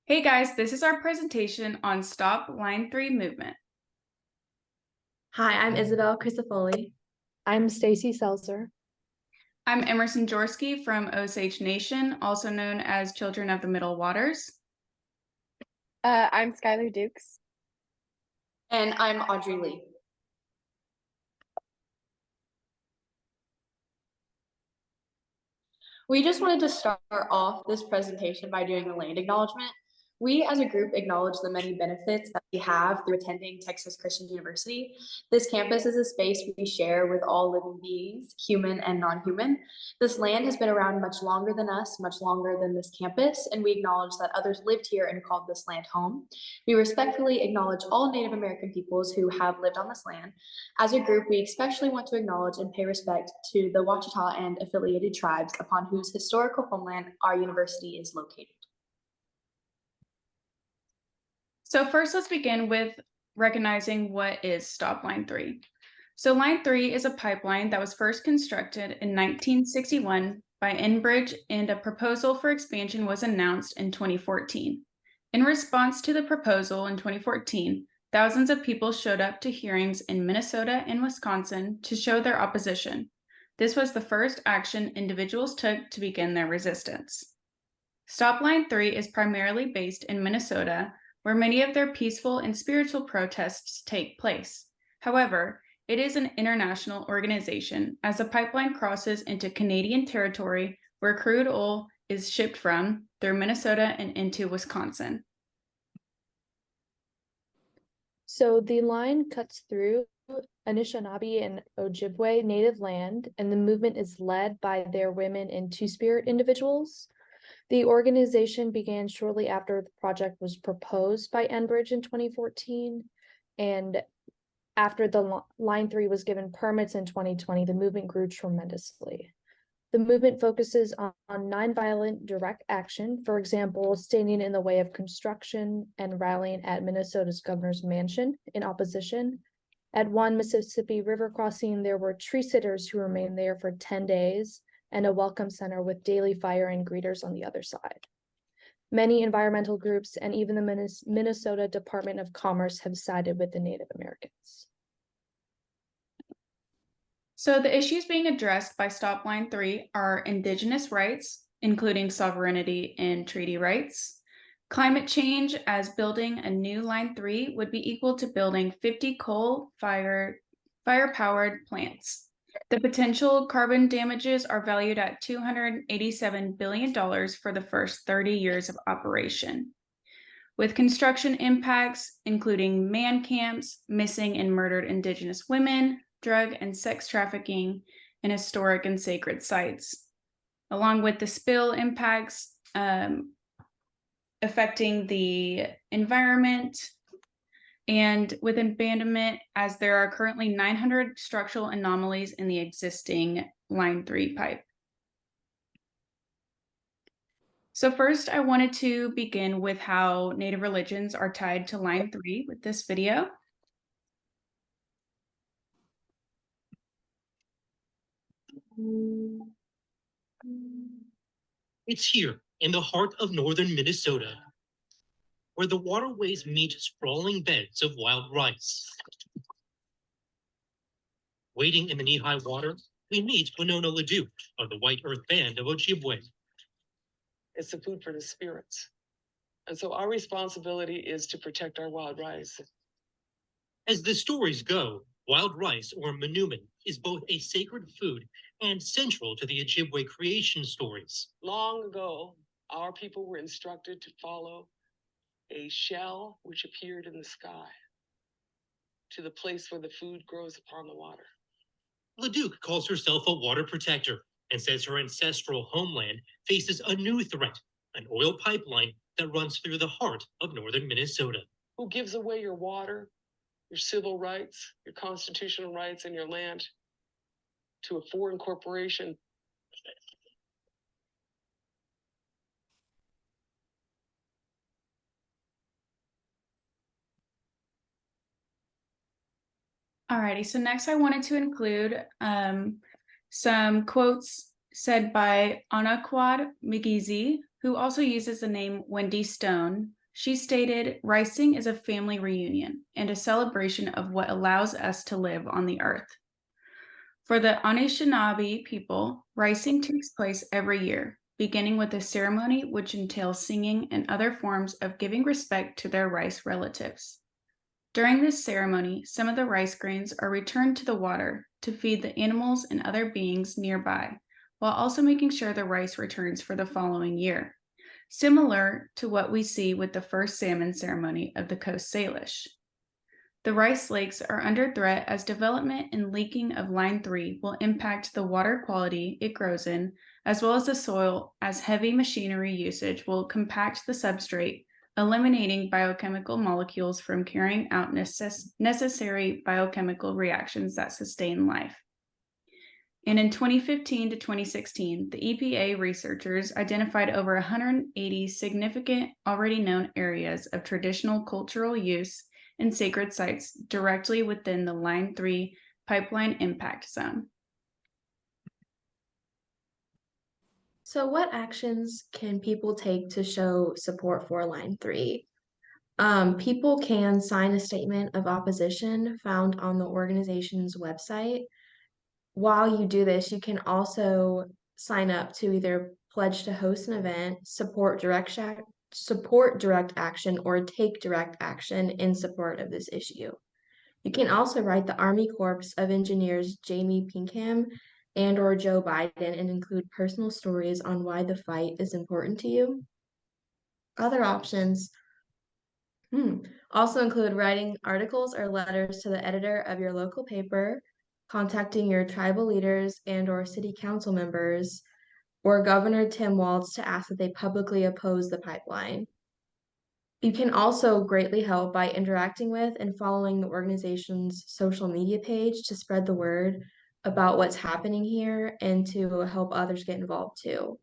Hey guys, this is our presentation on Stop Line 3 movement. Hi, I'm Isabel Crisafoli. I'm Stacy Seltzer. I'm Emerson Jorsky from Osage Nation, also known as Children of the Middle Waters. I'm Skylar Dukes. And I'm Audrey Lee. We just wanted to start off this presentation by doing a land acknowledgement. We as a group acknowledge the many benefits that we have through attending Texas Christian University. This campus is a space we share with all living beings, human and non-human. This land has been around much longer than us, much longer than this campus, and we acknowledge that others lived here and called this land home. We respectfully acknowledge all Native American peoples who have lived on this land. As a group, we especially want to acknowledge and pay respect to the Ouachita and affiliated tribes upon whose historical homeland our university is located. So first, let's begin with recognizing what is Stop Line 3. So Line 3 is a pipeline that was first constructed in 1961 by Enbridge, and a proposal for expansion was announced in 2014. In response to the proposal in 2014, thousands of people showed up to hearings in Minnesota and Wisconsin to show their opposition. This was the first action individuals took to begin their resistance. Stop Line 3 is primarily based in Minnesota, where many of their peaceful and spiritual protests take place. However, it is an international organization, as the pipeline crosses into Canadian territory where crude oil is shipped from through Minnesota and into Wisconsin. So the line cuts through Anishinaabe and Ojibwe native land, and the movement is led by their women and Two-Spirit individuals. The organization began shortly after the project was proposed by Enbridge in 2014, and after the Line 3 was given permits in 2020, the movement grew tremendously. The movement focuses on nonviolent direct action, for example, standing in the way of construction and rallying at Minnesota's governor's mansion in opposition. At one Mississippi River crossing, there were tree sitters who remained there for 10 days, and a welcome center with daily fire and greeters on the other side. Many environmental groups and even the Minnesota Department of Commerce have sided with the Native Americans. So the issues being addressed by Stop Line 3 are Indigenous rights, including sovereignty and treaty rights, climate change, as building a new Line 3 would be equal to building 50 fire-powered plants. The potential carbon damages are valued at $287 billion for the first 30 years of operation. With construction impacts, including man camps, missing and murdered Indigenous women, drug and sex trafficking, and historic and sacred sites, along with the spill impacts affecting the environment, and with abandonment, as there are currently 900 structural anomalies in the existing Line 3 pipe. So first, I wanted to begin with how Native religions are tied to Line 3 with this video. It's here, in the heart of northern Minnesota, where the waterways meet sprawling beds of wild rice. Wading in the knee-high water, we meet Winona Leduc of the White Earth Band of Ojibwe. It's the food for the spirits. And so our responsibility is to protect our wild rice. As the stories go, wild rice, or manumin, is both a sacred food and central to the Ojibwe creation stories. Long ago, our people were instructed to follow a shell which appeared in the sky to the place where the food grows upon the water. Leduc calls herself a water protector and says her ancestral homeland faces a new threat, an oil pipeline that runs through the heart of northern Minnesota. Who gives away your water, your civil rights, your constitutional rights, and your land to a foreign corporation? Alrighty, so next I wanted to include some quotes said by Anaquad McGeezy, who also uses the name Wendy Stone. She stated, "Ricing is a family reunion and a celebration of what allows us to live on the earth." For the Anishinaabe people, ricing takes place every year, beginning with a ceremony which entails singing and other forms of giving respect to their rice relatives. During this ceremony, some of the rice grains are returned to the water to feed the animals and other beings nearby, while also making sure the rice returns for the following year, similar to what we see with the first salmon ceremony of the Coast Salish. The rice lakes are under threat as development and leaking of Line 3 will impact the water quality it grows in, as well as the soil, as heavy machinery usage will compact the substrate, eliminating biochemical molecules from carrying out necessary biochemical reactions that sustain life. And in 2015 to 2016, the EPA researchers identified over 180 significant already known areas of traditional cultural use and sacred sites directly within the Line 3 pipeline impact zone. So what actions can people take to show support for Line 3? People can sign a statement of opposition found on the organization's website. While you do this, you can also sign up to either pledge to host an event, support direct action, or take direct action in support of this issue. You can also write the Army Corps of Engineers Jamie Pinkham and/or Joe Biden and include personal stories on why the fight is important to you. Other options also include writing articles or letters to the editor of your local paper, contacting your tribal leaders and/or city council members, or Governor Tim Walz to ask that they publicly oppose the pipeline. You can also greatly help by interacting with and following the organization's social media page to spread the word about what's happening here and to help others get involved too.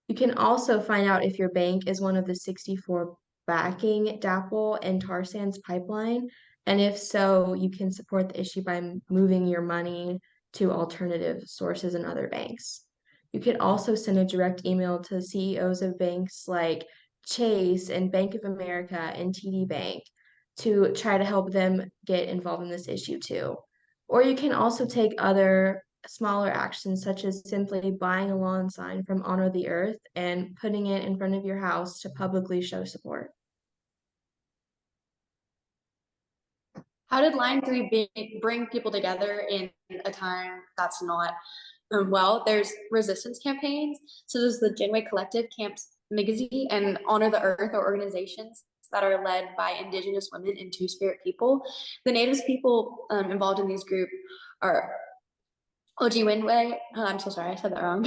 You can also find out if your bank is one of the 64 backing DAPL and tar sands pipeline, and if so, you can support the issue by moving your money to alternative sources and other banks. You could also send a direct email to CEOs of banks like Chase and Bank of America and TD Bank to try to help them get involved in this issue too. Or you can also take other smaller actions such as simply buying a lawn sign from Honor the Earth and putting it in front of your house to publicly show support. How did Line 3 bring people together in a time that's not well? There's resistance campaigns, such as the Janeway Collective, Camps Migizi, and Honor the Earth, or organizations that are led by Indigenous women and Two-Spirit people. The Native people involved in these groups are Ojibwe, I'm so sorry, I said that wrong.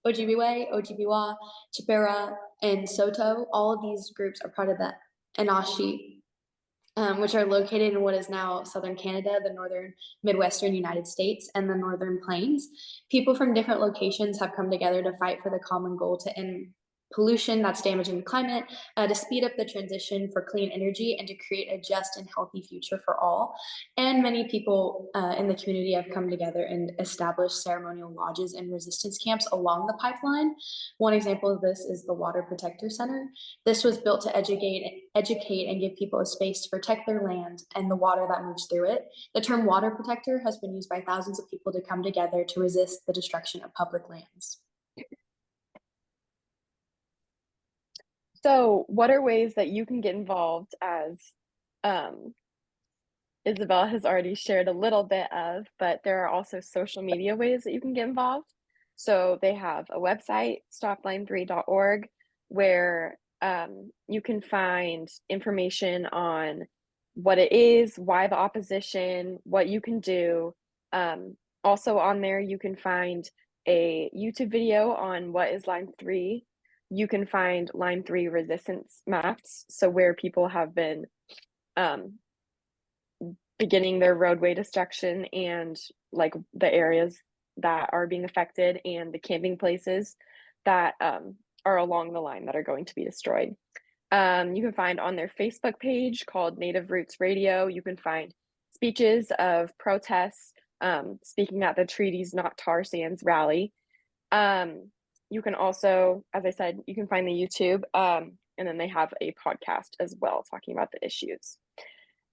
Ojibwe, Ojibwa, Chipera, and Soto. All of these groups are part of the Anashi, which are located in what is now southern Canada, the northern Midwestern United States, and the Northern Plains. People from different locations have come together to fight for the common goal to end pollution that's damaging the climate, to speed up the transition for clean energy, and to create a just and healthy future for all. And many people in the community have come together and established ceremonial lodges and resistance camps along the pipeline. One example of this is the Water Protector Center. This was built to educate and give people a space to protect their land and the water that moves through it. The term water protector has been used by thousands of people to come together to resist the destruction of public lands. So, what are ways that you can get involved, as Isabel has already shared a little bit of, but there are also social media ways that you can get involved. So they have a website, stopline3.org, where you can find information on what it is, why the opposition, what you can do. Also on there, you can find a YouTube video on what is Line 3. You can find Line 3 resistance maps, so where people have been beginning their roadway destruction and like the areas that are being affected and the camping places that are along the line that are going to be destroyed. You can find on their Facebook page called Native Roots Radio, you can find speeches of protests speaking at the Treaties Not Tar Sands rally. You can also, as I said, you can find the YouTube, and then they have a podcast as well talking about the issues.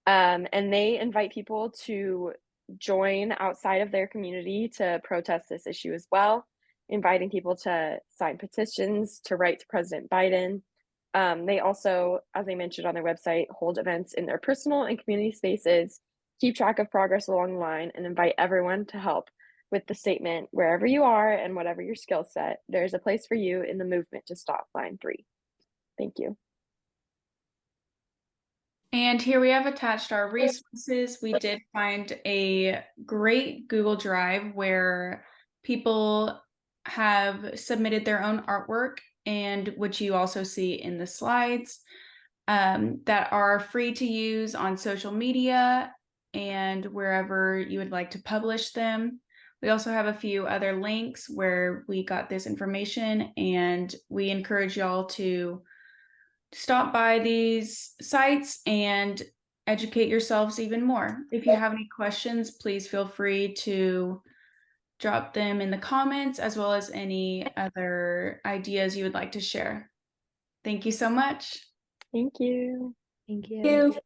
And they invite people to join outside of their community to protest this issue as well, inviting people to sign petitions, to write to President Biden. They also, as I mentioned on their website, hold events in their personal and community spaces, keep track of progress along the line, and invite everyone to help with the statement, wherever you are and whatever your skill set, there's a place for you in the movement to stop Line 3. Thank you. And here we have attached our resources. We did find a great Google Drive where people have submitted their own artwork, and which you also see in the slides, that are free to use on social media and wherever you would like to publish them. We also have a few other links where we got this information, and we encourage y'all to stop by these sites and educate yourselves even more. If you have any questions, please feel free to drop them in the comments, as well as any other ideas you would like to share. Thank you so much. Thank you. Thank you. Thank you.